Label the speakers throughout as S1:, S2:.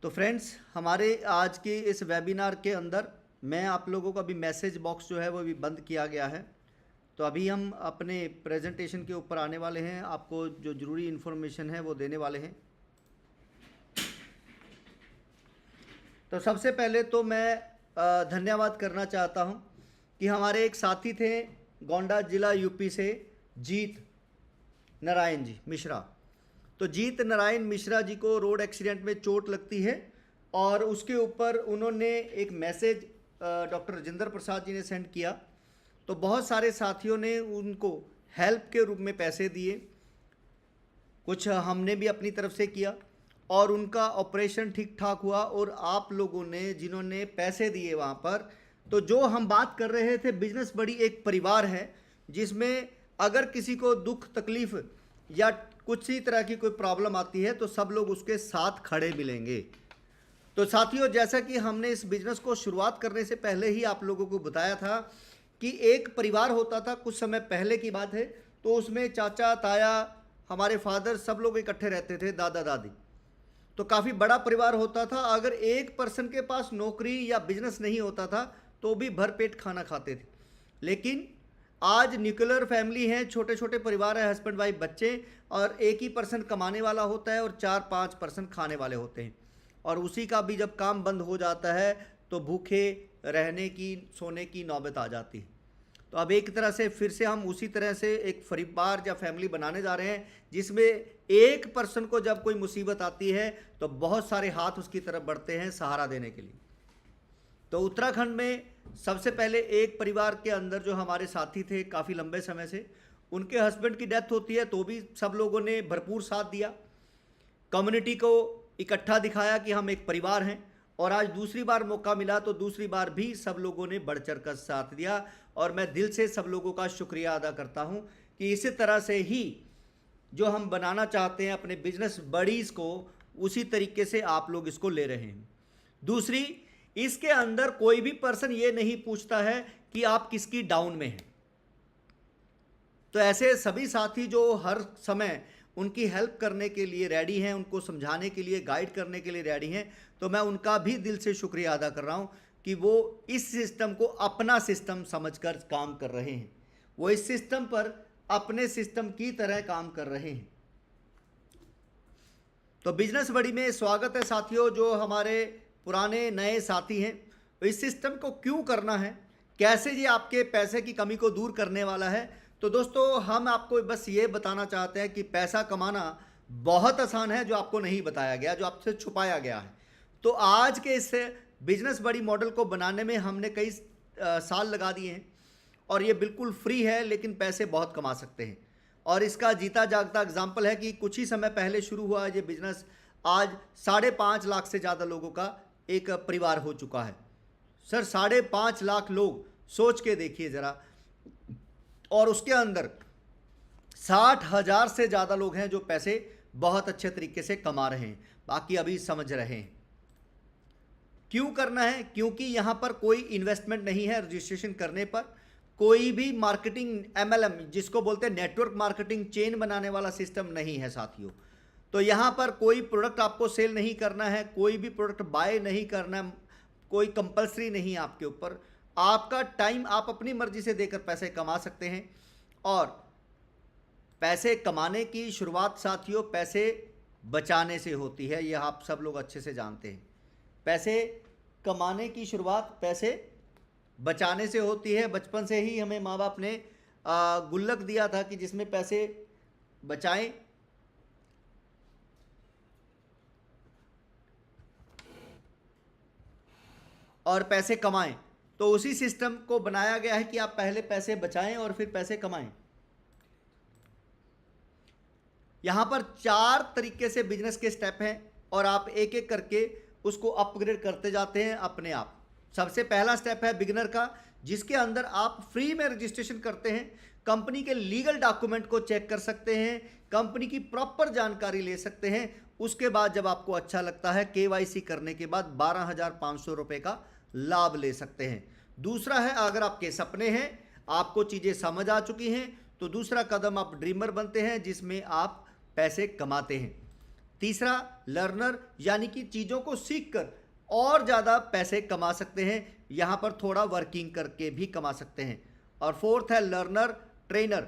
S1: तो फ्रेंड्स, हमारे आज के इस वेबिनार के अंदर मैं आप लोगों का भी मैसेज बॉक्स जो है वो भी बंद किया गया है। तो अभी हम अपने प्रेजेंटेशन के ऊपर आने वाले हैं, आपको जो ज़रूरी इन्फॉर्मेशन है वो देने वाले हैं। तो सबसे पहले तो मैं धन्यवाद करना चाहता हूं कि हमारे एक साथी थे गोंडा जिला यूपी से, जीत नारायण जी मिश्रा। तो जीत नारायण मिश्रा जी को रोड एक्सीडेंट में चोट लगती है और उसके ऊपर उन्होंने एक मैसेज डॉक्टर राजेंद्र प्रसाद जी ने सेंड किया। तो बहुत सारे साथियों ने उनको हेल्प के रूप में पैसे दिए, कुछ हमने भी अपनी तरफ से किया और उनका ऑपरेशन ठीक ठाक हुआ। और आप लोगों ने जिन्होंने पैसे दिए वहाँ पर, तो जो हम बात कर रहे थे, बिजनेस बड़ी एक परिवार है जिसमें अगर किसी को दुख तकलीफ या कुछ ही तरह की कोई प्रॉब्लम आती है तो सब लोग उसके साथ खड़े मिलेंगे। तो साथियों, जैसा कि हमने इस बिजनेस को शुरुआत करने से पहले ही आप लोगों को बताया था कि एक परिवार होता था, कुछ समय पहले की बात है। तो उसमें चाचा ताया, हमारे फादर, सब लोग इकट्ठे रहते थे, दादा दादी। तो काफ़ी बड़ा परिवार होता था। अगर एक पर्सन के पास नौकरी या बिजनेस नहीं होता था तो भी भरपेट खाना खाते थे। लेकिन आज न्यूक्लियर फैमिली है, छोटे छोटे परिवार है, हस्बैंड वाइफ बच्चे, और एक ही पर्सन कमाने वाला होता है और 4-5 पर्सन खाने वाले होते हैं। और उसी का भी जब काम बंद हो जाता है तो भूखे रहने की, सोने की नौबत आ जाती है। तो अब एक तरह से फिर से हम उसी तरह से एक परिवार या फैमिली बनाने जा रहे हैं जिसमें एक पर्सन को जब कोई मुसीबत आती है तो बहुत सारे हाथ उसकी तरफ बढ़ते हैं सहारा देने के लिए। तो उत्तराखंड में सबसे पहले एक परिवार के अंदर जो हमारे साथी थे काफ़ी लंबे समय से, उनके हस्बैंड की डेथ होती है तो भी सब लोगों ने भरपूर साथ दिया, कम्युनिटी को इकट्ठा दिखाया कि हम एक परिवार हैं। और आज दूसरी बार मौका मिला तो दूसरी बार भी सब लोगों ने बढ़ चढ़ कर साथ दिया और मैं दिल से सब लोगों का शुक्रिया अदा करता हूं कि इसी तरह से ही जो हम बनाना चाहते हैं अपने बिजनेस बडीज़ को, उसी तरीके से आप लोग इसको ले रहे हैं। दूसरी, इसके अंदर कोई भी पर्सन ये नहीं पूछता है कि आप किसकी डाउन में हैं। तो ऐसे सभी साथी जो हर समय उनकी हेल्प करने के लिए रेडी हैं, उनको समझाने के लिए, गाइड करने के लिए रेडी हैं, तो मैं उनका भी दिल से शुक्रिया अदा कर रहा हूं कि वो इस सिस्टम को अपना सिस्टम समझकर काम कर रहे हैं। वो इस सिस्टम पर अपने सिस्टम की तरह काम कर रहे हैं। तो बिजनेस बड़ी में स्वागत है साथियों, जो हमारे पुराने नए साथी हैं। इस सिस्टम को क्यों करना है, कैसे ये आपके पैसे की कमी को दूर करने वाला है। तो दोस्तों, हम आपको बस ये बताना चाहते हैं कि पैसा कमाना बहुत आसान है, जो आपको नहीं बताया गया, जो आपसे छुपाया गया है। तो आज के इस बिजनेस बड़ी मॉडल को बनाने में हमने कई साल लगा दिए हैं और ये बिल्कुल फ्री है, लेकिन पैसे बहुत कमा सकते हैं। और इसका जीता जागता एग्जाम्पल है कि कुछ ही समय पहले शुरू हुआ ये बिजनेस, आज 5.5 लाख से ज़्यादा लोगों का एक परिवार हो चुका है। सर, 5.5 लाख लोग, सोच के देखिए ज़रा। और उसके अंदर 60,000 से ज़्यादा लोग हैं जो पैसे बहुत अच्छे तरीके से कमा रहे हैं, बाकी अभी समझ रहे हैं। क्यों करना है? क्योंकि यहाँ पर कोई इन्वेस्टमेंट नहीं है। रजिस्ट्रेशन करने पर कोई भी मार्केटिंग, MLM जिसको बोलते हैं नेटवर्क मार्केटिंग, चेन बनाने वाला सिस्टम नहीं है साथियों। तो यहाँ पर कोई प्रोडक्ट आपको सेल नहीं करना है, कोई भी प्रोडक्ट बाय नहीं करना, कोई कंपलसरी नहीं है आपके ऊपर। आपका टाइम आप अपनी मर्जी से देकर पैसे कमा सकते हैं। और पैसे कमाने की शुरुआत साथियों पैसे बचाने से होती है, यह आप सब लोग अच्छे से जानते हैं। पैसे कमाने की शुरुआत पैसे बचाने से होती है। बचपन से ही हमें माँ बाप ने गुल्लक दिया था कि जिसमें पैसे बचाएं और पैसे कमाएं। तो उसी सिस्टम को बनाया गया है कि आप पहले पैसे बचाएं और फिर पैसे कमाएं। यहां पर 4 तरीके से बिजनेस के स्टेप हैं और आप एक एक करके उसको अपग्रेड करते जाते हैं अपने आप। सबसे पहला स्टेप है बिगिनर का, जिसके अंदर आप फ्री में रजिस्ट्रेशन करते हैं, कंपनी के लीगल डॉक्यूमेंट को चेक कर सकते हैं, कंपनी की प्रॉपर जानकारी ले सकते हैं। उसके बाद जब आपको अच्छा लगता है, KYC करने के बाद 12,500 रुपये का लाभ ले सकते हैं। दूसरा है, अगर आपके सपने हैं, आपको चीज़ें समझ आ चुकी हैं, तो दूसरा कदम आप ड्रीमर बनते हैं, जिसमें आप पैसे कमाते हैं। तीसरा लर्नर, यानी कि चीज़ों को सीखकर और ज़्यादा पैसे कमा सकते हैं, यहाँ पर थोड़ा वर्किंग करके भी कमा सकते हैं। और फोर्थ है लर्नर ट्रेनर,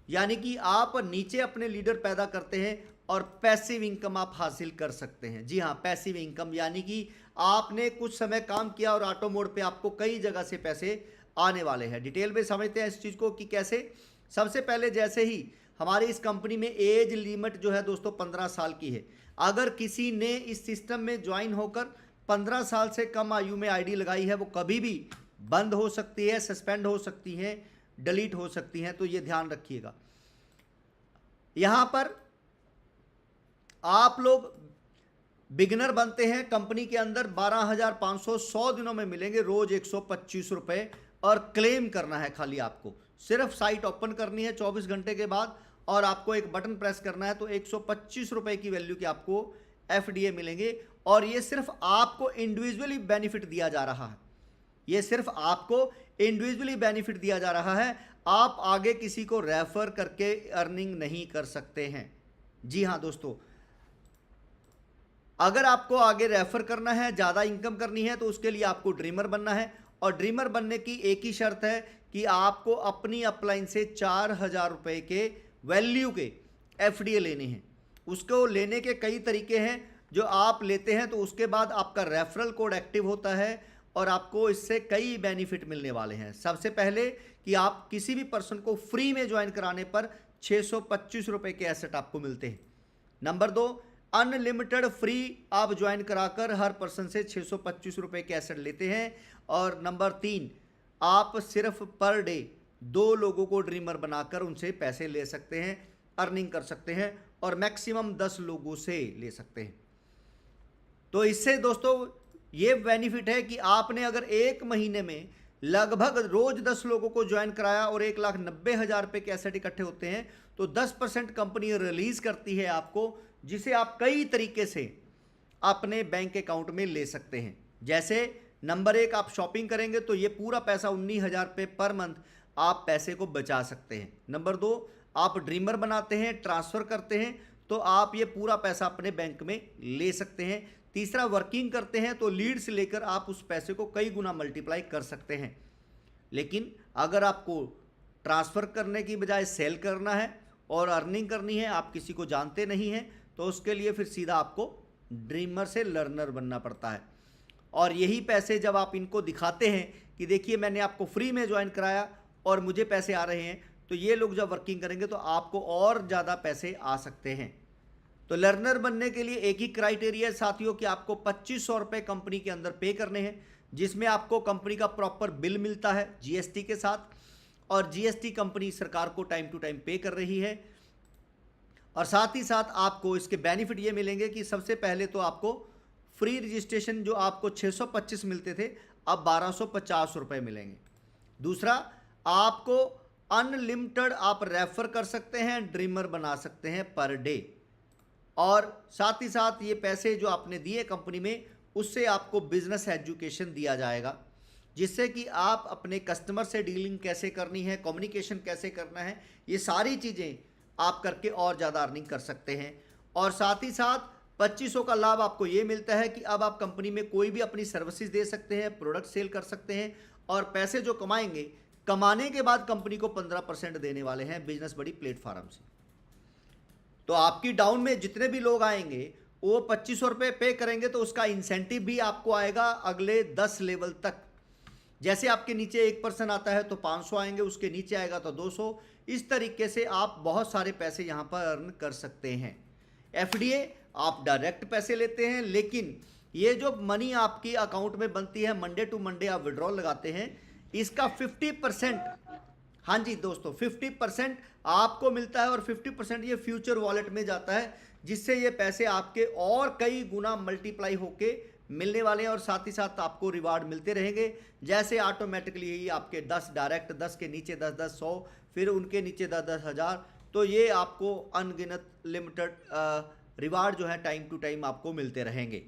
S1: यानी कि आप नीचे अपने लीडर पैदा करते हैं और पैसिव इनकम आप हासिल कर सकते हैं। जी हाँ, पैसिव इनकम, यानी कि आपने कुछ समय काम किया और ऑटो मोड पे आपको कई जगह से पैसे आने वाले हैं। डिटेल में समझते हैं इस चीज़ को कि कैसे। सबसे पहले जैसे ही हमारी इस कंपनी में एज लिमिट जो है दोस्तों 15 साल की है। अगर किसी ने इस सिस्टम में ज्वाइन होकर 15 साल से कम आयु में आईडी लगाई है, वो कभी भी बंद हो सकती है, सस्पेंड हो सकती है, डिलीट हो सकती हैं, तो ये ध्यान रखिएगा। यहां पर आप लोग बिगिनर बनते हैं कंपनी के अंदर 12,500 100 दिनों में मिलेंगे, रोज 125 रुपए, और क्लेम करना है खाली आपको। सिर्फ साइट ओपन करनी है 24 घंटे के बाद और आपको एक बटन प्रेस करना है, तो 125 रुपए की वैल्यू के आपको एफडीए मिलेंगे। और ये सिर्फ आपको इंडिविजुअली बेनिफिट दिया जा रहा है, ये सिर्फ आपको इंडिविजुअली बेनिफिट दिया जा रहा है। आप आगे किसी को रेफर करके अर्निंग नहीं कर सकते हैं। जी हाँ दोस्तों, अगर आपको आगे रेफर करना है, ज़्यादा इनकम करनी है, तो उसके लिए आपको ड्रीमर बनना है। और ड्रीमर बनने की एक ही शर्त है कि आपको अपनी अपलाइन से 4,000 रुपये के वैल्यू के एफडीए लेने हैं। उसको लेने के कई तरीके हैं जो आप लेते हैं, तो उसके बाद आपका रेफरल कोड एक्टिव होता है और आपको इससे कई बेनिफिट मिलने वाले हैं। सबसे पहले कि आप किसी भी पर्सन को फ्री में ज्वाइन कराने पर 625 रुपये के एसेट आपको मिलते हैं। नंबर 2, अनलिमिटेड फ्री आप ज्वाइन कराकर हर पर्सन से 625 रुपये के एसेट लेते हैं। और नंबर 3, आप सिर्फ पर डे 2 लोगों को ड्रीमर बनाकर उनसे पैसे ले सकते हैं, अर्निंग कर सकते हैं, और मैक्सिमम 10 लोगों से ले सकते हैं। तो इससे दोस्तों ये बेनिफिट है कि आपने अगर एक महीने में लगभग रोज 10 लोगों को ज्वाइन कराया और 1,90,000 रुपये के एसेट इकट्ठे होते हैं, तो 10% कंपनी रिलीज करती है आपको, जिसे आप कई तरीके से अपने बैंक अकाउंट में ले सकते हैं। जैसे नंबर 1, आप शॉपिंग करेंगे तो ये पूरा पैसा 19,000 रुपये पर मंथ आप पैसे को बचा सकते हैं। नंबर 2, आप ड्रीमर बनाते हैं, ट्रांसफ़र करते हैं, तो आप ये पूरा पैसा अपने बैंक में ले सकते हैं। तीसरा, वर्किंग करते हैं तो लीड से लेकर आप उस पैसे को कई गुना मल्टीप्लाई कर सकते हैं। लेकिन अगर आपको ट्रांसफ़र करने की बजाय सेल करना है और अर्निंग करनी है, आप किसी को जानते नहीं हैं, तो उसके लिए फिर सीधा आपको ड्रीमर से लर्नर बनना पड़ता है। और यही पैसे जब आप इनको दिखाते हैं कि देखिए मैंने आपको फ्री में ज्वाइन कराया और मुझे पैसे आ रहे हैं, तो ये लोग जब वर्किंग करेंगे तो आपको और ज़्यादा पैसे आ सकते हैं। तो लर्नर बनने के लिए एक ही क्राइटेरिया है साथियों कि आपको 2500 रुपये कंपनी के अंदर पे करने हैं, जिसमें आपको कंपनी का प्रॉपर बिल मिलता है जीएसटी के साथ, और जीएसटी कंपनी सरकार को टाइम टू टाइम पे कर रही है। और साथ ही साथ आपको इसके बेनिफिट ये मिलेंगे कि सबसे पहले तो आपको फ्री रजिस्ट्रेशन जो आपको 625 मिलते थे, अब 1250 रुपये मिलेंगे। दूसरा, आपको अनलिमिटेड आप रेफर कर सकते हैं, ड्रीमर बना सकते हैं पर डे। और साथ ही साथ ये पैसे जो आपने दिए कंपनी में, उससे आपको बिजनेस एजुकेशन दिया जाएगा, जिससे कि आप अपने कस्टमर से डीलिंग कैसे करनी है, कम्युनिकेशन कैसे करना है, ये सारी चीज़ें आप करके और ज़्यादा अर्निंग कर सकते हैं। और साथ ही साथ 2500 का लाभ आपको ये मिलता है कि अब आप कंपनी में कोई भी अपनी सर्विसेज दे सकते हैं, प्रोडक्ट सेल कर सकते हैं, और पैसे जो कमाएंगे, कमाने के बाद कंपनी को 15% देने वाले हैं बिजनेस बड़ी प्लेटफॉर्म से। तो आपकी डाउन में जितने भी लोग आएंगे वो 2500 रुपये पे करेंगे, तो उसका इंसेंटिव भी आपको आएगा अगले 10 लेवल तक। जैसे आपके नीचे 1 पर्सन आता है तो 500 आएंगे, उसके नीचे आएगा तो 200। इस तरीके से आप बहुत सारे पैसे यहाँ पर अर्न कर सकते हैं। एफडीए आप डायरेक्ट पैसे लेते हैं, लेकिन ये जो मनी आपकी अकाउंट में बनती है, मंडे टू मंडे आप विड्रॉल लगाते हैं, इसका 50%, हाँ जी दोस्तों, 50% आपको मिलता है और 50% ये फ्यूचर वॉलेट में जाता है, जिससे ये पैसे आपके और कई गुना मल्टीप्लाई होके मिलने वाले हैं। और साथ ही साथ आपको रिवार्ड मिलते रहेंगे, जैसे ऑटोमेटिकली ही आपके 10 डायरेक्ट, 10 के नीचे 10-10, 100, फिर उनके नीचे 10-10 हज़ार, तो ये आपको अनगिनत लिमिटेड रिवार्ड जो है टाइम टू टाइम आपको मिलते रहेंगे।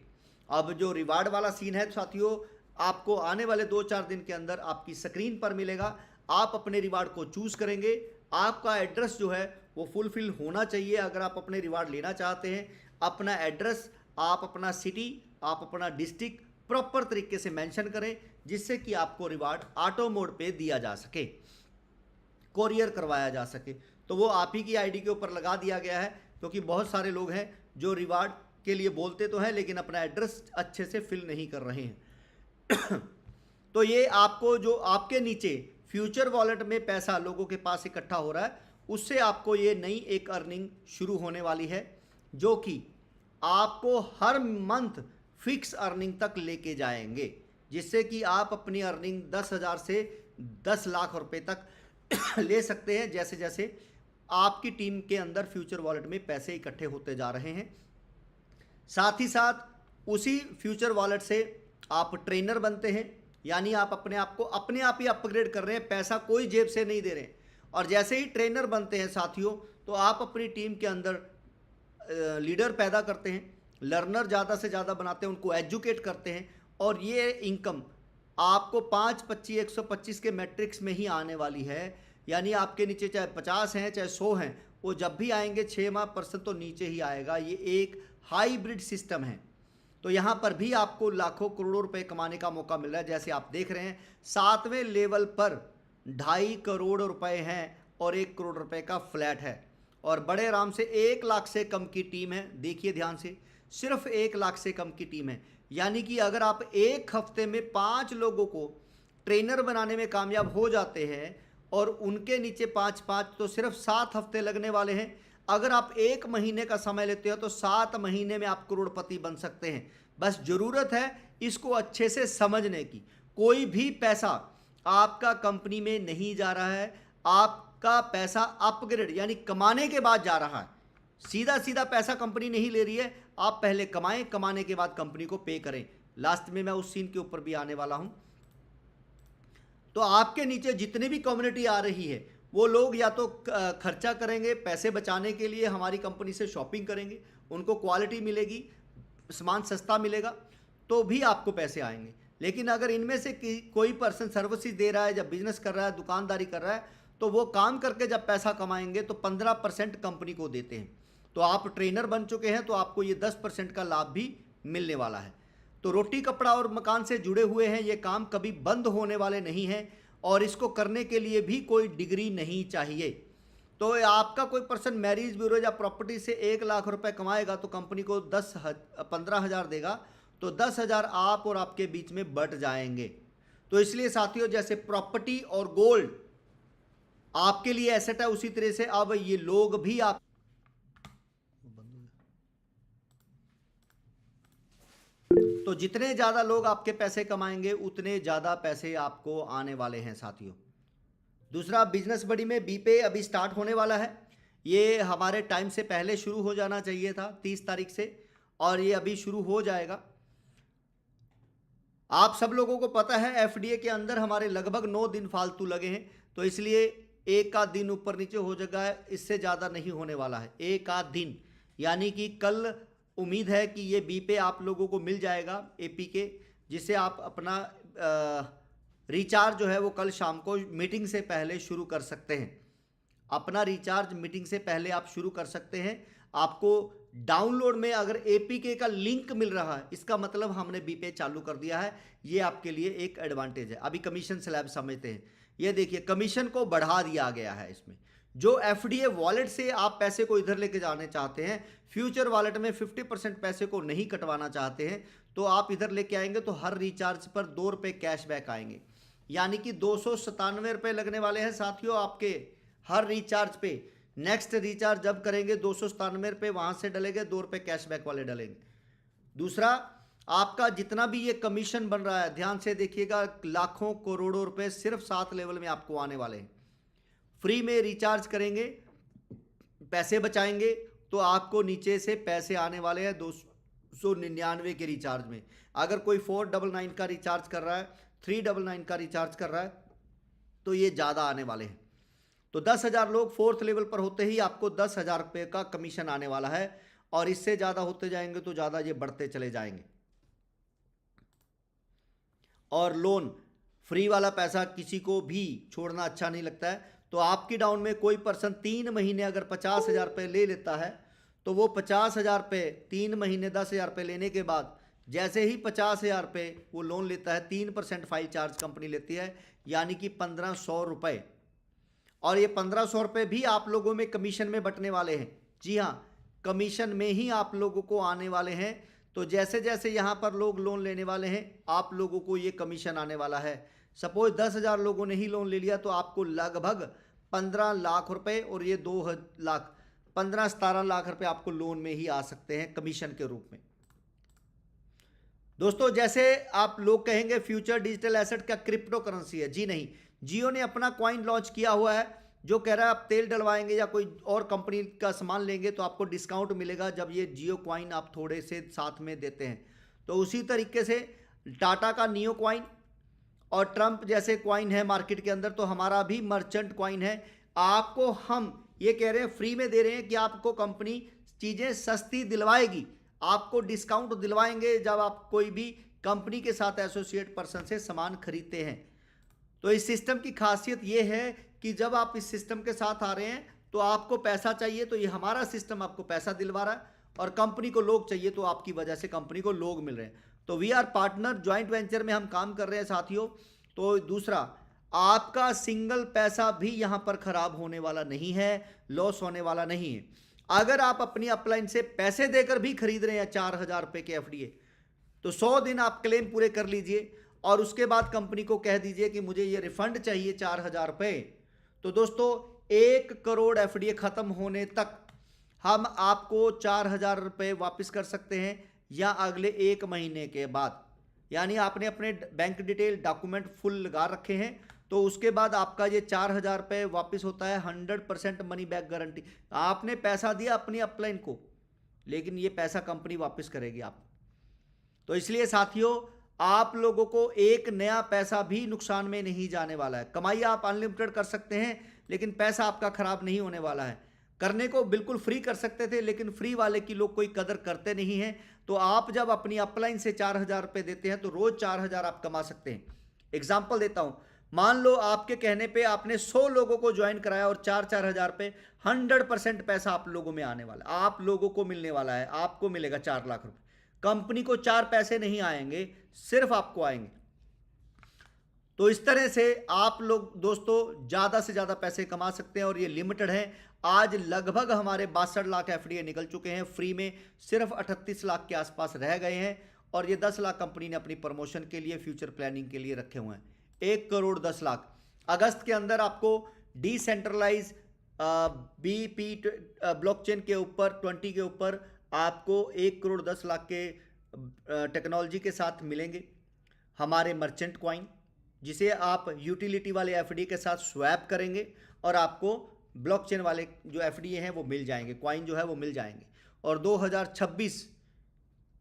S1: अब जो रिवार्ड वाला सीन है साथियों, आपको आने वाले 2-4 दिन के अंदर आपकी स्क्रीन पर मिलेगा। आप अपने रिवार्ड को चूज़ करेंगे, आपका एड्रेस जो है वो फुलफिल होना चाहिए अगर आप अपने रिवार्ड लेना चाहते हैं। अपना एड्रेस, आप अपना सिटी, आप अपना डिस्ट्रिक्ट प्रॉपर तरीके से मेंशन करें, जिससे कि आपको रिवार्ड ऑटो मोड पे दिया जा सके, कोरियर करवाया जा सके। तो वो आप ही की आईडी के ऊपर लगा दिया गया है, क्योंकि बहुत सारे लोग हैं जो रिवार्ड के लिए बोलते तो हैं लेकिन अपना एड्रेस अच्छे से फिल नहीं कर रहे हैं। तो ये आपको जो आपके नीचे फ्यूचर वॉलेट में पैसा लोगों के पास इकट्ठा हो रहा है, उससे आपको ये नई एक अर्निंग शुरू होने वाली है, जो कि आपको हर मंथ फिक्स अर्निंग तक लेके जाएंगे, जिससे कि आप अपनी अर्निंग 10,000 से 10 लाख रुपए तक ले सकते हैं, जैसे जैसे आपकी टीम के अंदर फ्यूचर वॉलेट में पैसे इकट्ठे होते जा रहे हैं। साथ ही साथ उसी फ्यूचर वॉलेट से आप ट्रेनर बनते हैं, यानी आप अपने आप को अपने आप ही अपग्रेड कर रहे हैं, पैसा कोई जेब से नहीं दे रहे हैं। और जैसे ही ट्रेनर बनते हैं साथियों, तो आप अपनी टीम के अंदर लीडर पैदा करते हैं, लर्नर ज़्यादा से ज़्यादा बनाते हैं, उनको एजुकेट करते हैं, और ये इनकम आपको 5-25 125 के मैट्रिक्स में ही आने वाली है। यानी आपके नीचे चाहे 50 हैं चाहे 100 हैं, वो जब भी आएंगे 6 माह % तो नीचे ही आएगा। ये एक हाइब्रिड सिस्टम है। तो यहाँ पर भी आपको लाखों करोड़ों रुपए कमाने का मौका मिल रहा है। जैसे आप देख रहे हैं 7वें लेवल पर 2.5 करोड़ रुपए हैं और 1 करोड़ रुपए का फ्लैट है, और बड़े आराम से 1 लाख से कम की टीम है। देखिए ध्यान से, सिर्फ 1 लाख से कम की टीम है। यानी कि अगर आप एक हफ्ते में 5 लोगों को ट्रेनर बनाने में कामयाब हो जाते हैं और उनके नीचे 5-5, तो सिर्फ 7 हफ्ते लगने वाले हैं। अगर आप 1 महीने का समय लेते हो तो 7 महीने में आप करोड़पति बन सकते हैं। बस ज़रूरत है इसको अच्छे से समझने की। कोई भी पैसा आपका कंपनी में नहीं जा रहा है, आपका पैसा अपग्रेड यानी कमाने के बाद जा रहा है। सीधा सीधा पैसा कंपनी नहीं ले रही है, आप पहले कमाएं, कमाने के बाद कंपनी को पे करें। लास्ट में मैं उस सीन के ऊपर भी आने वाला हूं। तो आपके नीचे जितनी भी कम्युनिटी आ रही है, वो लोग या तो खर्चा करेंगे, पैसे बचाने के लिए हमारी कंपनी से शॉपिंग करेंगे, उनको क्वालिटी मिलेगी, सामान सस्ता मिलेगा, तो भी आपको पैसे आएंगे। लेकिन अगर इनमें से कोई पर्सन सर्विसेज दे रहा है, जब बिजनेस कर रहा है, दुकानदारी कर रहा है, तो वो काम करके जब पैसा कमाएंगे तो 15% कंपनी को देते हैं। तो आप ट्रेनर बन चुके हैं तो आपको ये 10% का लाभ भी मिलने वाला है। तो रोटी कपड़ा और मकान से जुड़े हुए हैं, ये काम कभी बंद होने वाले नहीं हैं, और इसको करने के लिए भी कोई डिग्री नहीं चाहिए। तो आपका कोई पर्सन मैरिज ब्यूरो या प्रॉपर्टी से 1 लाख रुपए कमाएगा तो कंपनी को 15,000 देगा, तो 10,000 आप और आपके बीच में बट जाएंगे। तो इसलिए साथियों, जैसे प्रॉपर्टी और गोल्ड आपके लिए एसेट है, उसी तरह से अब ये लोग भी आप तो जितने ज़्यादा लोग आपके पैसे कमाएंगे उतने ज़्यादा पैसे आपको आने वाले हैं साथियों। दूसरा, बिजनेस बडी में बीपे अभी स्टार्ट होने वाला है। ये हमारे टाइम से पहले शुरू हो जाना चाहिए था 30 तारीख से, और ये अभी शुरू हो जाएगा। आप सब लोगों को पता है एफडीए के अंदर हमारे लगभग 9 दिन फालतू लगे हैं, तो इसलिए एक आध दिन ऊपर नीचे हो जाएगा, इससे ज़्यादा नहीं होने वाला है। एक आध दिन यानी कि कल उम्मीद है कि ये बीपे आप लोगों को मिल जाएगा एपी के, जिससे आप अपना रिचार्ज जो है वो कल शाम को मीटिंग से पहले शुरू कर सकते हैं। अपना रिचार्ज मीटिंग से पहले आप शुरू कर सकते हैं। आपको डाउनलोड में अगर एपीके का लिंक मिल रहा है, इसका मतलब हमने बीपे चालू कर दिया है। ये आपके लिए एक एडवांटेज है। अभी कमीशन स्लैब समझते हैं। ये देखिए, कमीशन को बढ़ा दिया गया है इसमें। जो एफडीए वॉलेट से आप पैसे को इधर लेके जाने चाहते हैं, फ्यूचर वॉलेट में 50% पैसे को नहीं कटवाना चाहते हैं, तो आप इधर लेके आएंगे तो हर रिचार्ज पर 2 रुपये कैशबैक आएंगे। यानी कि 297 रुपये लगने वाले हैं साथियों आपके हर रिचार्ज पे। नेक्स्ट रिचार्ज जब करेंगे 297 रुपये वहाँ से डलेंगे, 2 रुपये कैशबैक वाले डलेंगे। दूसरा, आपका जितना भी ये कमीशन बन रहा है, ध्यान से देखिएगा, लाखों करोड़ों रुपए सिर्फ 7 लेवल में आपको आने वाले हैं। फ्री में रिचार्ज करेंगे, पैसे बचाएंगे, तो आपको नीचे से पैसे आने वाले हैं 299 के रिचार्ज में। अगर कोई 499 का रिचार्ज कर रहा है, 399 का रिचार्ज कर रहा है, तो ये ज़्यादा आने वाले हैं। तो 10,000 लोग 4th लेवल पर होते ही आपको 10,000 रुपये का कमीशन आने वाला है, और इससे ज़्यादा होते जाएंगे तो ज़्यादा ये बढ़ते चले जाएंगे। और लोन फ्री वाला पैसा किसी को भी छोड़ना अच्छा नहीं लगता है। तो आपकी डाउन में कोई पर्सन 3 महीने अगर 50,000 रुपये ले लेता है, तो वो 50,000 रुपये 3 महीने 10,000 रुपये लेने के बाद जैसे ही 50,000 रुपये वो लोन लेता है 3% फाइल चार्ज कंपनी लेती है, यानी कि 1,500 रुपये। और ये 1,500 रुपये भी आप लोगों में कमीशन में बंटने वाले हैं। जी हाँ, कमीशन में ही आप लोगों को आने वाले हैं। तो जैसे जैसे यहाँ पर लोग लोन लेने वाले हैं आप लोगों को ये कमीशन आने वाला है। सपोज 10,000 लोगों ने ही लोन ले लिया तो आपको लगभग 15 लाख रुपए और ये 2 लाख 15-17 लाख रुपए आपको लोन में ही आ सकते हैं कमीशन के रूप में। दोस्तों, जैसे आप लोग कहेंगे फ्यूचर डिजिटल एसेट क्या क्रिप्टो करेंसी है? जी नहीं, जियो ने अपना कॉइन लॉन्च किया हुआ है जो कह रहा है आप तेल डलवाएंगे या कोई और कंपनी का सामान लेंगे तो आपको डिस्काउंट मिलेगा जब ये जियो कॉइन आप थोड़े से साथ में देते हैं। तो उसी तरीके से टाटा का नियो कॉइन और ट्रंप जैसे कॉइन है मार्केट के अंदर, तो हमारा भी मर्चेंट कॉइन है। आपको हम ये कह रहे हैं फ्री में दे रहे हैं कि आपको कंपनी चीज़ें सस्ती दिलवाएगी, आपको डिस्काउंट दिलवाएंगे जब आप कोई भी कंपनी के साथ एसोसिएट पर्सन से सामान खरीदते हैं। तो इस सिस्टम की खासियत ये है कि जब आप इस सिस्टम के साथ आ रहे हैं तो आपको पैसा चाहिए तो ये हमारा सिस्टम आपको पैसा दिलवा रहा है, और कंपनी को लोग चाहिए तो आपकी वजह से कंपनी को लोग मिल रहे हैं। तो we are partner, joint venture में हम काम कर रहे हैं साथियों। तो दूसरा, आपका सिंगल पैसा भी यहाँ पर खराब होने वाला नहीं है, लॉस होने वाला नहीं है। अगर आप अपनी अपलाइन से पैसे देकर भी खरीद रहे हैं 4,000 रुपये के एफडीए, तो 100 दिन आप क्लेम पूरे कर लीजिए और उसके बाद कंपनी को कह दीजिए कि मुझे ये रिफंड चाहिए 4,000 रुपये। तो दोस्तों 1 करोड़ एफडीए खत्म होने तक हम आपको 4,000 रुपये वापस कर सकते हैं, या अगले 1 महीने के बाद। यानी आपने अपने बैंक डिटेल डॉक्यूमेंट फुल लगा रखे हैं तो उसके बाद आपका ये 4,000 रुपये वापस होता है। 100% मनी बैक गारंटी। आपने पैसा दिया अपनी अपलाइन को, लेकिन ये पैसा कंपनी वापस करेगी आपको। तो इसलिए साथियों, आप लोगों को एक नया पैसा भी नुकसान में नहीं जाने वाला है। कमाई आप अनलिमिटेड कर सकते हैं, लेकिन पैसा आपका खराब नहीं होने वाला है। करने को बिल्कुल फ्री कर सकते थे, लेकिन फ्री वाले की लोग कोई कदर करते नहीं हैं। तो आप जब अपनी अपलाइन से 4,000 रुपये देते हैं तो रोज 4,000 आप कमा सकते हैं। एग्जाम्पल देता हूं, मान लो आपके कहने पे आपने 100 लोगों को ज्वाइन कराया और 4,000 रुपये, 100% पैसा आप लोगों में आने वाला, आप लोगों को मिलने वाला है। आपको मिलेगा 4 लाख रुपए। कंपनी को 4 पैसे नहीं आएंगे, सिर्फ आपको आएंगे। तो इस तरह से आप लोग दोस्तों ज्यादा से ज्यादा पैसे कमा सकते हैं, और ये लिमिटेड है। आज लगभग हमारे 62 लाख एफडीए निकल चुके हैं, फ्री में सिर्फ 38 लाख के आसपास रह गए हैं, और ये 10 लाख कंपनी ने अपनी प्रमोशन के लिए, फ्यूचर प्लानिंग के लिए रखे हुए हैं। 1 करोड़ 10 लाख अगस्त के अंदर आपको डिसेंट्रलाइज बीपी ब्लॉकचेन के ऊपर 20 के ऊपर आपको 1 करोड़ 10 लाख के टेक्नोलॉजी के साथ मिलेंगे। हमारे मर्चेंट कॉइन, जिसे आप यूटिलिटी वाले एफडी के साथ स्वैप करेंगे और आपको ब्लॉकचेन वाले जो एफडी हैं वो मिल जाएंगे, कॉइन जो है वो मिल जाएंगे। और 2026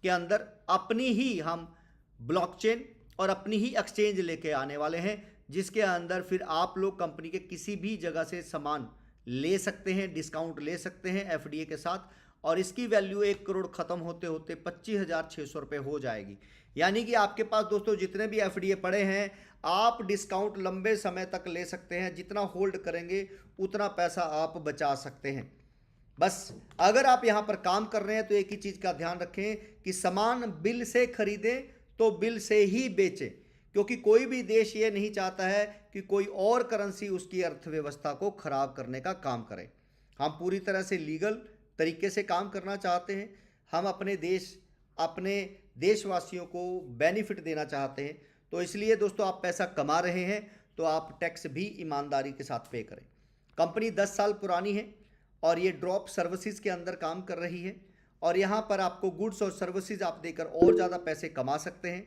S1: के अंदर अपनी ही हम ब्लॉकचेन और अपनी ही एक्सचेंज लेके आने वाले हैं, जिसके अंदर फिर आप लोग कंपनी के किसी भी जगह से सामान ले सकते हैं, डिस्काउंट ले सकते हैं एफडीए के साथ, और इसकी वैल्यू 1 करोड़ खत्म होते होते 25,600 रुपये हो जाएगी। यानी कि आपके पास दोस्तों जितने भी एफडीए पड़े हैं, आप डिस्काउंट लंबे समय तक ले सकते हैं। जितना होल्ड करेंगे उतना पैसा आप बचा सकते हैं। बस अगर आप यहाँ पर काम कर रहे हैं तो एक ही चीज़ का ध्यान रखें कि सामान बिल से खरीदें तो बिल से ही बेचें, क्योंकि कोई भी देश ये नहीं चाहता है कि कोई और करेंसी उसकी अर्थव्यवस्था को खराब करने का काम करे। हम पूरी तरह से लीगल तरीके से काम करना चाहते हैं। हम अपने देश, अपने देशवासियों को बेनिफिट देना चाहते हैं। तो इसलिए दोस्तों, आप पैसा कमा रहे हैं तो आप टैक्स भी ईमानदारी के साथ पे करें। कंपनी 10 साल पुरानी है और ये ड्रॉप सर्विसेज के अंदर काम कर रही है, और यहाँ पर आपको गुड्स और सर्विसेज आप देकर और ज़्यादा पैसे कमा सकते हैं।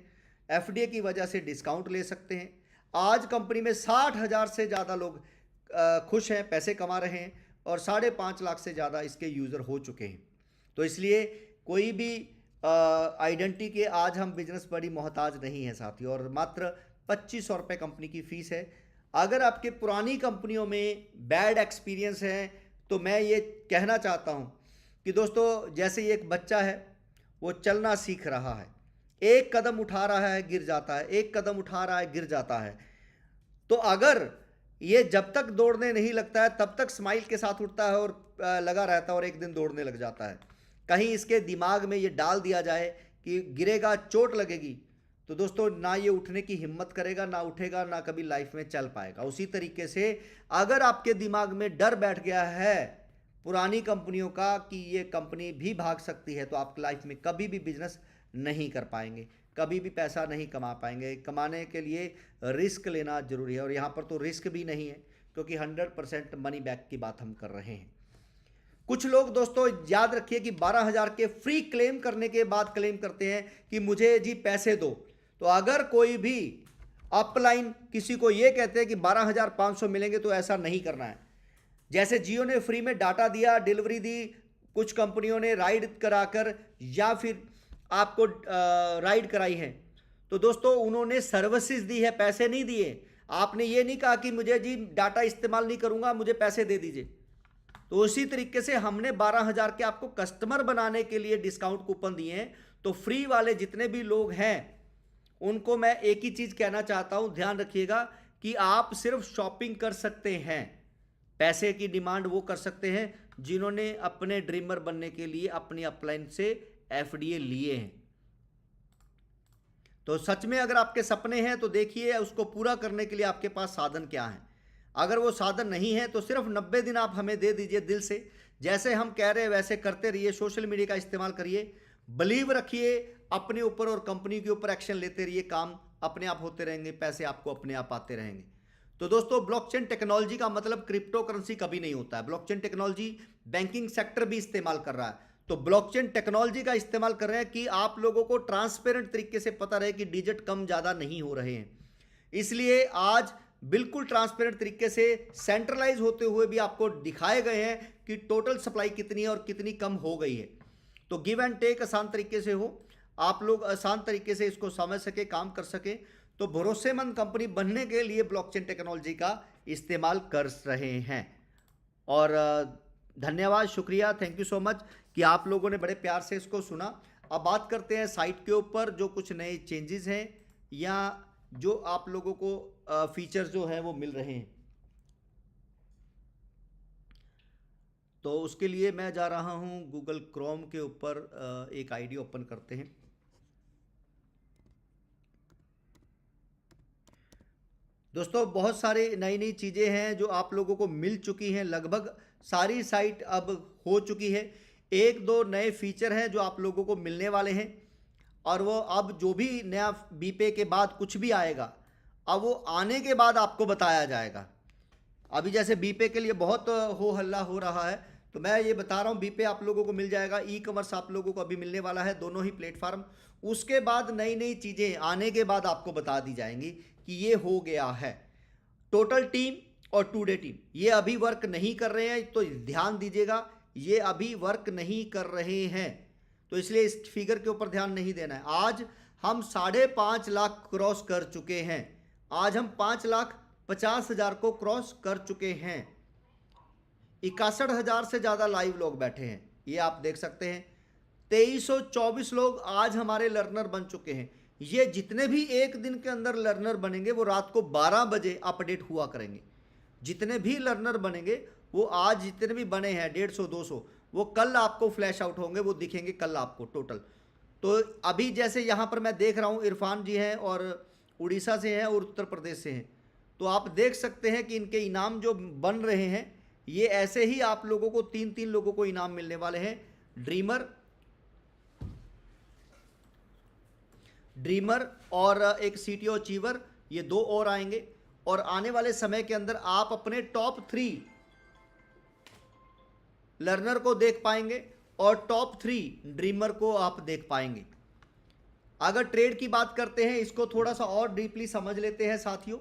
S1: एफडीए की वजह से डिस्काउंट ले सकते हैं। आज कंपनी में 60,000 से ज़्यादा लोग खुश हैं, पैसे कमा रहे हैं, और 5.5 लाख से ज़्यादा इसके यूज़र हो चुके हैं। तो इसलिए कोई भी आइडेंटिटी के आज हम बिजनेस बड़ी मोहताज नहीं है साथियों, और मात्र 2500 रुपये कंपनी की फ़ीस है। अगर आपके पुरानी कंपनियों में बैड एक्सपीरियंस है तो मैं ये कहना चाहता हूँ कि दोस्तों, जैसे ये एक बच्चा है, वो चलना सीख रहा है, एक कदम उठा रहा है गिर जाता है, एक कदम उठा रहा है गिर जाता है। तो अगर ये जब तक दौड़ने नहीं लगता है तब तक स्माइल के साथ उठता है और लगा रहता है, और एक दिन दौड़ने लग जाता है। कहीं इसके दिमाग में ये डाल दिया जाए कि गिरेगा चोट लगेगी, तो दोस्तों ना ये उठने की हिम्मत करेगा, ना उठेगा, ना कभी लाइफ में चल पाएगा। उसी तरीके से अगर आपके दिमाग में डर बैठ गया है पुरानी कंपनियों का कि ये कंपनी भी भाग सकती है, तो आप लाइफ में कभी भी बिजनेस नहीं कर पाएंगे, कभी भी पैसा नहीं कमा पाएंगे। कमाने के लिए रिस्क लेना जरूरी है, और यहाँ पर तो रिस्क भी नहीं है क्योंकि 100% मनी बैक की बात हम कर रहे हैं। कुछ लोग दोस्तों याद रखिए कि 12,000 के फ्री क्लेम करने के बाद क्लेम करते हैं कि मुझे जी पैसे दो। तो अगर कोई भी अपलाइन किसी को ये कहते हैं कि 12,500 मिलेंगे, तो ऐसा नहीं करना है। जैसे जियो ने फ्री में डाटा दिया, डिलीवरी दी, कुछ कंपनियों ने राइड कराकर या फिर आपको राइड कराई है, तो दोस्तों उन्होंने सर्विसेज दी है, पैसे नहीं दिए। आपने ये नहीं कहा कि मुझे जी डाटा इस्तेमाल नहीं करूंगा, मुझे पैसे दे दीजिए। तो उसी तरीके से हमने 12,000 के आपको कस्टमर बनाने के लिए डिस्काउंट कूपन दिए हैं। तो फ्री वाले जितने भी लोग हैं उनको मैं एक ही चीज कहना चाहता हूं, ध्यान रखिएगा कि आप सिर्फ शॉपिंग कर सकते हैं, पैसे की डिमांड वो कर सकते हैं जिन्होंने अपने ड्रीमर बनने के लिए अपनी अपलाइन से एफडीए लिए हैं। तो सच में अगर आपके सपने हैं तो देखिए उसको पूरा करने के लिए आपके पास साधन क्या है। अगर वो साधन नहीं है तो सिर्फ 90 दिन आप हमें दे दीजिए दिल से, जैसे हम कह रहे हैं वैसे करते रहिए, सोशल मीडिया का इस्तेमाल करिए, बिलीव रखिए अपने ऊपर और कंपनी के ऊपर, एक्शन लेते रहिए, काम अपने आप होते रहेंगे, पैसे आपको अपने आप आते रहेंगे। तो दोस्तों ब्लॉकचेन टेक्नोलॉजी का मतलब क्रिप्टो करेंसी कभी नहीं होता है। ब्लॉकचेन टेक्नोलॉजी बैंकिंग सेक्टर भी इस्तेमाल कर रहा है। तो ब्लॉकचेन टेक्नोलॉजी का इस्तेमाल कर रहे हैं कि आप लोगों को ट्रांसपेरेंट तरीके से पता रहे कि डिजिट कम ज़्यादा नहीं हो रहे हैं। इसलिए आज बिल्कुल ट्रांसपेरेंट तरीके से सेंट्रलाइज होते हुए भी आपको दिखाए गए हैं कि टोटल सप्लाई कितनी है और कितनी कम हो गई है। तो गिव एंड टेक आसान तरीके से हो, आप लोग आसान तरीके से इसको समझ सके, काम कर सके। तो भरोसेमंद कंपनी बनने के लिए ब्लॉकचेन टेक्नोलॉजी का इस्तेमाल कर रहे हैं। और धन्यवाद, शुक्रिया, थैंक यू सो मच कि आप लोगों ने बड़े प्यार से इसको सुना। अब बात करते हैं साइट के ऊपर जो कुछ नए चेंजेस हैं या जो आप लोगों को फीचर्स जो हैं वो मिल रहे हैं। तो उसके लिए मैं जा रहा हूं गूगल क्रोम के ऊपर, एक आईडी ओपन करते हैं। दोस्तों बहुत सारी नई नई चीज़ें हैं जो आप लोगों को मिल चुकी हैं, लगभग सारी साइट अब हो चुकी है। एक दो नए फीचर हैं जो आप लोगों को मिलने वाले हैं, और वो अब जो भी नया बीपे के बाद कुछ भी आएगा, अब वो आने के बाद आपको बताया जाएगा। अभी जैसे बीपे के लिए बहुत हो हल्ला हो रहा है, तो मैं ये बता रहा हूँ बीपे आप लोगों को मिल जाएगा, ई कॉमर्स आप लोगों को अभी मिलने वाला है, दोनों ही प्लेटफार्म। उसके बाद नई नई चीज़ें आने के बाद आपको बता दी जाएंगी कि ये हो गया है। टोटल टीम और टू डे टीम ये अभी वर्क नहीं कर रहे हैं, तो ध्यान दीजिएगा, ये अभी वर्क नहीं कर रहे हैं, तो इसलिए इस फिगर के ऊपर ध्यान नहीं देना है। आज हम 5.5 लाख क्रॉस कर चुके हैं, आज हम 5,50,000 को क्रॉस कर चुके हैं। 61,000 से ज़्यादा लाइव लोग बैठे हैं, ये आप देख सकते हैं। 2324 लोग आज हमारे लर्नर बन चुके हैं। ये जितने भी एक दिन के अंदर लर्नर बनेंगे वो रात को 12 बजे अपडेट हुआ करेंगे। जितने भी लर्नर बनेंगे वो आज जितने भी बने हैं 150-200 वो कल आपको फ्लैश आउट होंगे, वो दिखेंगे कल आपको टोटल। तो अभी जैसे यहाँ पर मैं देख रहा हूँ इरफान जी हैं और उड़ीसा से हैं और उत्तर प्रदेश से हैं, तो आप देख सकते हैं कि इनके इनाम जो बन रहे हैं ये ऐसे ही आप लोगों को 3-3 लोगों को इनाम मिलने वाले हैं। ड्रीमर और एक सीटीओ अचीवर, ये 2 और आएंगे, और आने वाले समय के अंदर आप अपने टॉप 3 लर्नर को देख पाएंगे और टॉप 3 ड्रीमर को आप देख पाएंगे। अगर ट्रेड की बात करते हैं, इसको थोड़ा सा और डीपली समझ लेते हैं साथियों।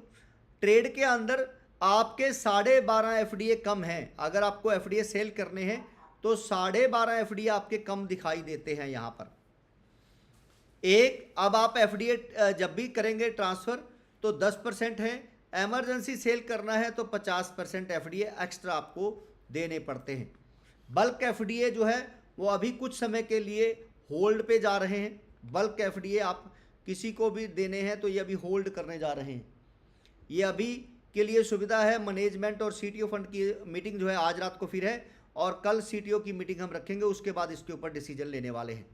S1: ट्रेड के अंदर आपके 12.5 एफडीए कम हैं, अगर आपको एफडीए सेल करने हैं तो 12.5 एफडीए आपके कम दिखाई देते हैं यहाँ पर। एक अब आप एफडीए जब भी करेंगे ट्रांसफ़र तो 10% है, एमरजेंसी सेल करना है तो 50% एफडीए एक्स्ट्रा आपको देने पड़ते हैं। बल्क एफडीए जो है वो अभी कुछ समय के लिए होल्ड पे जा रहे हैं। बल्क एफडीए आप किसी को भी देने हैं तो ये अभी होल्ड करने जा रहे हैं। ये अभी के लिए सुविधा है। मैनेजमेंट और सीटीओ फंड की मीटिंग जो है आज रात को फिर है, और कल सीटीओ की मीटिंग हम रखेंगे, उसके बाद इसके ऊपर डिसीजन लेने वाले हैं।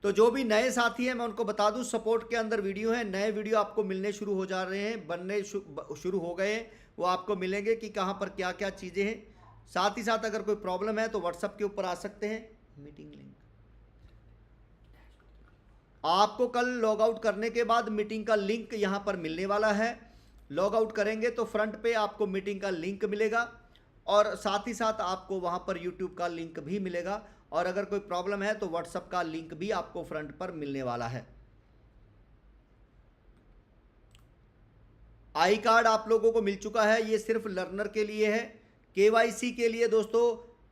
S1: तो जो भी नए साथी हैं मैं उनको बता दूं, सपोर्ट के अंदर वीडियो है, नए वीडियो आपको मिलने शुरू हो जा रहे हैं, बनने शुरू हो गए हैं, वो आपको मिलेंगे कि कहाँ पर क्या क्या चीज़ें हैं। साथ ही साथ अगर कोई प्रॉब्लम है तो व्हाट्सएप के ऊपर आ सकते हैं। मीटिंग लिंक आपको कल लॉग आउट करने के बाद मीटिंग का लिंक यहाँ पर मिलने वाला है। लॉग आउट करेंगे तो फ्रंट पे आपको मीटिंग का लिंक मिलेगा और साथ ही साथ आपको वहाँ पर यूट्यूब का लिंक भी मिलेगा, और अगर कोई प्रॉब्लम है तो व्हाट्सएप का लिंक भी आपको फ्रंट पर मिलने वाला है। आई कार्ड आप लोगों को मिल चुका है, ये सिर्फ लर्नर के लिए है। केवाईसी के लिए दोस्तों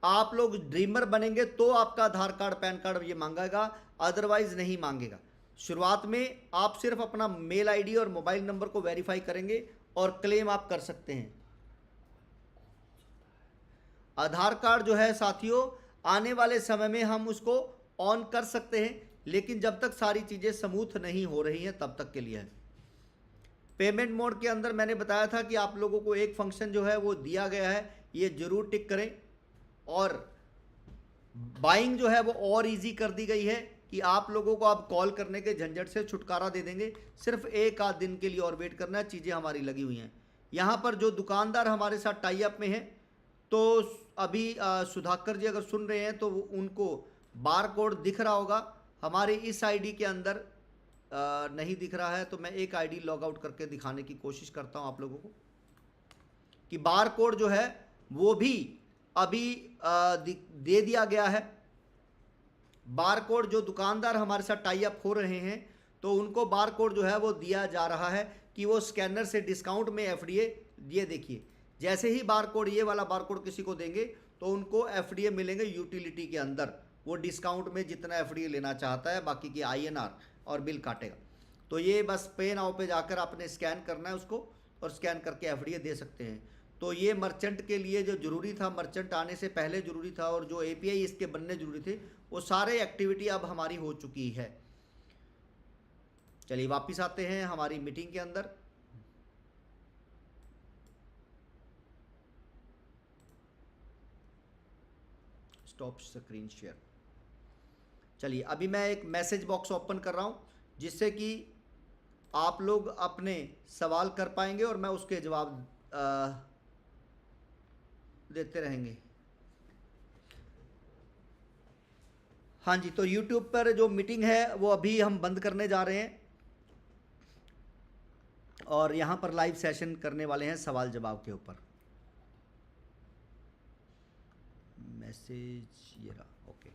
S1: आप लोग ड्रीमर बनेंगे तो आपका आधार कार्ड पैन कार्ड ये मांगेगा, अदरवाइज नहीं मांगेगा। शुरुआत में आप सिर्फ अपना मेल आईडी और मोबाइल नंबर को वेरीफाई करेंगे और क्लेम आप कर सकते हैं। आधार कार्ड जो है साथियों आने वाले समय में हम उसको ऑन कर सकते हैं, लेकिन जब तक सारी चीज़ें स्मूथ नहीं हो रही हैं तब तक के लिए है। पेमेंट मोड के अंदर मैंने बताया था कि आप लोगों को एक फंक्शन जो है वो दिया गया है, ये जरूर टिक करें। और बाइंग जो है वो और इजी कर दी गई है कि आप लोगों को अब कॉल करने के झंझट से छुटकारा दे देंगे, सिर्फ एक आध दिन के लिए और वेट करना है। चीज़ें हमारी लगी हुई हैं। यहाँ पर जो दुकानदार हमारे साथ टाई अप में हैं, तो अभी सुधाकर जी अगर सुन रहे हैं तो उनको बार कोड दिख रहा होगा। हमारे इस आईडी के अंदर नहीं दिख रहा है, तो मैं एक आईडी लॉग आउट करके दिखाने की कोशिश करता हूं आप लोगों को कि बार कोड जो है वो भी अभी दे दिया गया है। बार कोड जो दुकानदार हमारे साथ टाई अप हो रहे हैं तो उनको बार कोड जो है वो दिया जा रहा है कि वो स्कैनर से डिस्काउंट में एफडीए, ये देखिए जैसे ही बार कोड, ये वाला बार कोड किसी को देंगे तो उनको एफडीए मिलेंगे यूटिलिटी के अंदर। वो डिस्काउंट में जितना एफडीए लेना चाहता है, बाकी की आईएनआर और बिल काटेगा। तो ये बस पे नाउ पे जाकर आपने स्कैन करना है उसको, और स्कैन करके एफडीए दे सकते हैं। तो ये मर्चेंट के लिए जो ज़रूरी था, मर्चेंट आने से पहले ज़रूरी था, और जो एपीआई इसके बनने ज़रूरी थे, वो सारे एक्टिविटी अब हमारी हो चुकी है। चलिए वापस आते हैं हमारी मीटिंग के अंदर। Stop screen share. चलिए अभी मैं एक मैसेज बॉक्स ओपन कर रहा हूं जिससे कि आप लोग अपने सवाल कर पाएंगे और मैं उसके जवाब देते रहेंगे। हाँ जी, तो YouTube पर जो मीटिंग है वो अभी हम बंद करने जा रहे हैं और यहाँ पर लाइव सेशन करने वाले हैं सवाल जवाब के ऊपर। मैसेज ये रहा, ओके।